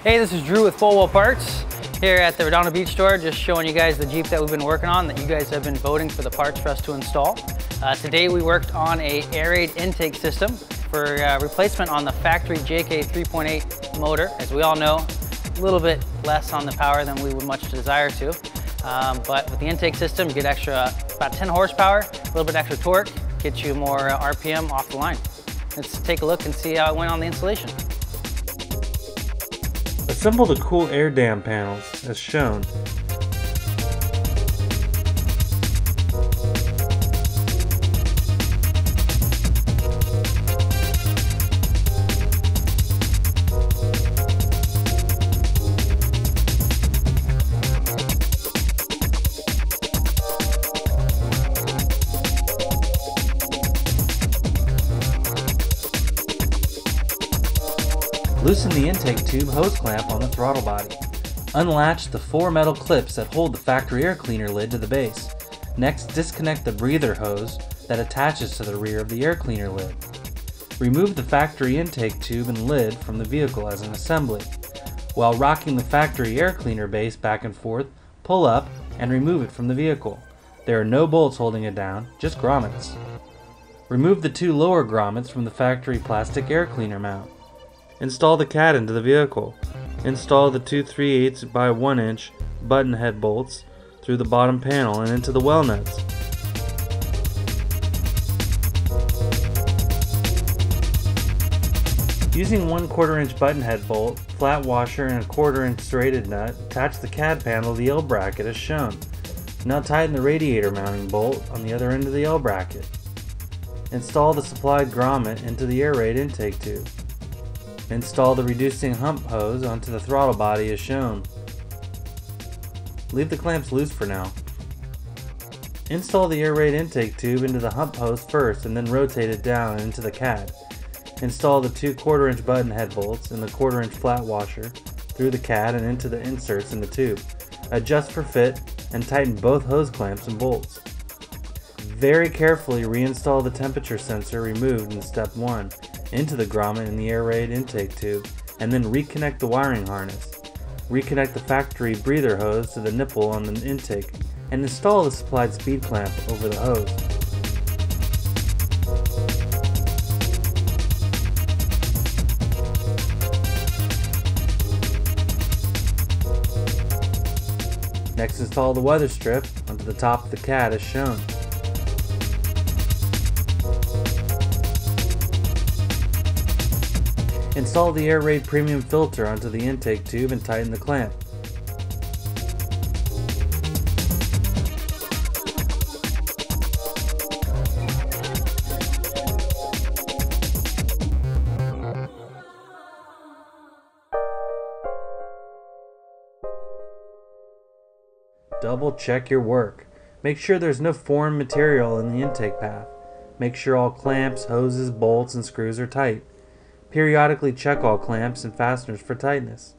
Hey, this is Drew with Full Wheel Parts here at the Redondo Beach store, just showing you guys the Jeep that we've been working on that you guys have been voting for the parts for us to install. Today we worked on a AIRAID intake system for replacement on the factory JK 3.8 motor. As we all know, a little bit less on the power than we would much desire to. But with the intake system, you get extra, about 10 horsepower, a little bit extra torque, gets you more RPM off the line. Let's take a look and see how it went on the installation. Assemble the cool air dam panels as shown. Loosen the intake tube hose clamp on the throttle body. Unlatch the 4 metal clips that hold the factory air cleaner lid to the base. Next, disconnect the breather hose that attaches to the rear of the air cleaner lid. Remove the factory intake tube and lid from the vehicle as an assembly. While rocking the factory air cleaner base back and forth, pull up and remove it from the vehicle. There are no bolts holding it down, just grommets. Remove the 2 lower grommets from the factory plastic air cleaner mount. Install the CAD into the vehicle. Install the 2 3/8 by 1 inch button head bolts through the bottom panel and into the well nuts. Using 1/4 inch button head bolt, flat washer, and a 1/4 inch serrated nut, attach the CAD panel to the L bracket as shown. Now tighten the radiator mounting bolt on the other end of the L bracket. Install the supplied grommet into the AIRAID intake tube. Install the reducing hump hose onto the throttle body as shown. Leave the clamps loose for now. Install the AIRAID intake tube into the hump hose first and then rotate it down into the CAD. Install the 2 1/4 inch button head bolts and the 1/4 inch flat washer through the CAD and into the inserts in the tube. Adjust for fit and tighten both hose clamps and bolts. Very carefully reinstall the temperature sensor removed in step 1 into the grommet in the AIRAID intake tube, and then reconnect the wiring harness. Reconnect the factory breather hose to the nipple on the intake, and install the supplied speed clamp over the hose. Next, install the weather strip onto the top of the CAD as shown. Install the AIRAID premium filter onto the intake tube and tighten the clamp. Double check your work. Make sure there's no foreign material in the intake path. Make sure all clamps, hoses, bolts, and screws are tight. Periodically check all clamps and fasteners for tightness.